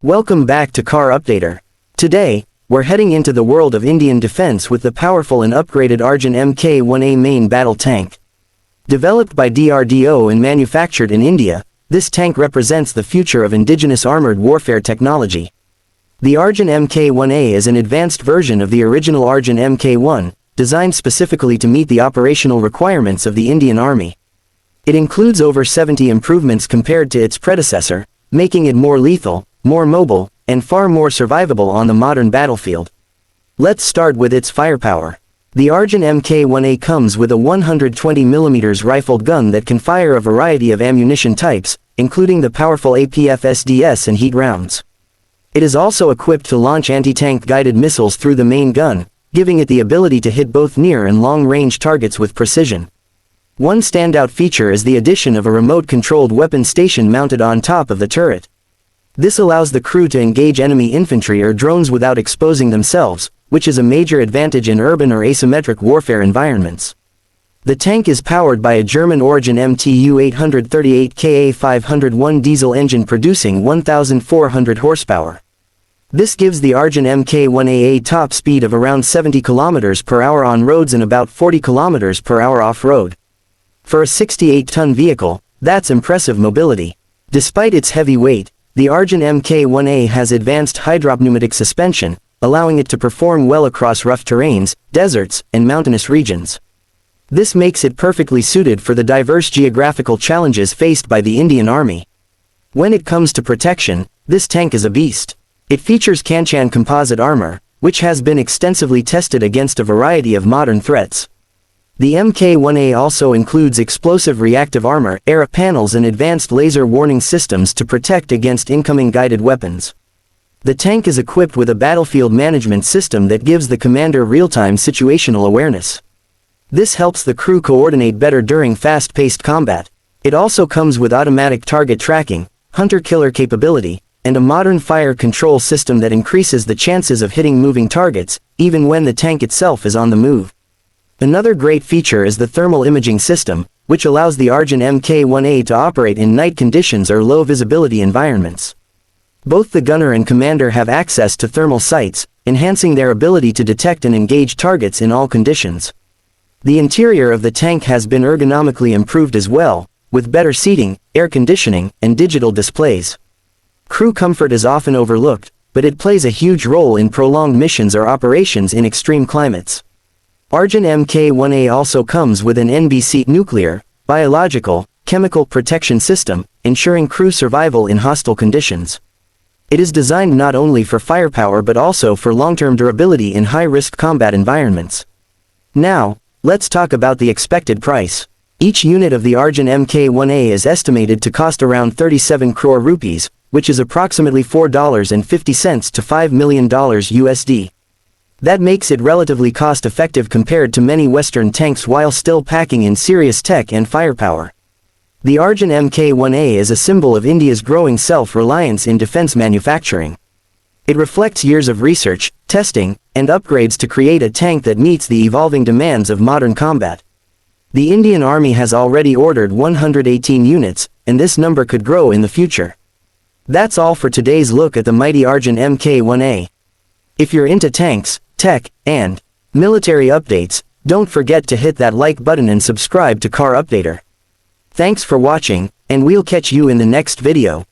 Welcome back to Car Updater. Today, we're heading into the world of Indian defense with the powerful and upgraded Arjun Mk1A main battle tank. Developed by DRDO and manufactured in India, this tank represents the future of indigenous armored warfare technology. The Arjun Mk1A is an advanced version of the original Arjun Mk1, designed specifically to meet the operational requirements of the Indian Army. It includes over 70 improvements compared to its predecessor, making it more lethal, more mobile, and far more survivable on the modern battlefield. Let's start with its firepower. The Arjun Mk1A comes with a 120mm rifled gun that can fire a variety of ammunition types, including the powerful APF-SDS and heat rounds. It is also equipped to launch anti-tank guided missiles through the main gun, giving it the ability to hit both near and long-range targets with precision. One standout feature is the addition of a remote-controlled weapon station mounted on top of the turret. This allows the crew to engage enemy infantry or drones without exposing themselves, which is a major advantage in urban or asymmetric warfare environments. The tank is powered by a German-origin MTU 838 Ka501 diesel engine producing 1,400 horsepower. This gives the Arjun Mk1A a top speed of around 70 km per hour on roads and about 40 km per hour off-road. For a 68-ton vehicle, that's impressive mobility. Despite its heavy weight, the Arjun Mk1A has advanced hydropneumatic suspension, allowing it to perform well across rough terrains, deserts, and mountainous regions. This makes it perfectly suited for the diverse geographical challenges faced by the Indian Army. When it comes to protection, this tank is a beast. It features Kanchan composite armor, which has been extensively tested against a variety of modern threats. The Mk1A also includes explosive reactive armor, ERA panels and advanced laser warning systems to protect against incoming guided weapons. The tank is equipped with a battlefield management system that gives the commander real-time situational awareness. This helps the crew coordinate better during fast-paced combat. It also comes with automatic target tracking, hunter-killer capability, and a modern fire control system that increases the chances of hitting moving targets, even when the tank itself is on the move. Another great feature is the thermal imaging system, which allows the Arjun Mk1A to operate in night conditions or low-visibility environments. Both the gunner and commander have access to thermal sights, enhancing their ability to detect and engage targets in all conditions. The interior of the tank has been ergonomically improved as well, with better seating, air conditioning, and digital displays. Crew comfort is often overlooked, but it plays a huge role in prolonged missions or operations in extreme climates. Arjun Mk1A also comes with an NBC nuclear, biological, chemical protection system, ensuring crew survival in hostile conditions. It is designed not only for firepower but also for long-term durability in high-risk combat environments. Now, let's talk about the expected price. Each unit of the Arjun Mk1A is estimated to cost around 37 crore rupees, which is approximately $4.50 to $5 million USD. That makes it relatively cost-effective compared to many Western tanks while still packing in serious tech and firepower. The Arjun Mk1A is a symbol of India's growing self-reliance in defense manufacturing. It reflects years of research, testing, and upgrades to create a tank that meets the evolving demands of modern combat. The Indian Army has already ordered 118 units, and this number could grow in the future. That's all for today's look at the mighty Arjun Mk1A. If you're into tanks, tech, and military updates, don't forget to hit that like button and subscribe to Car Updater. Thanks for watching, and we'll catch you in the next video.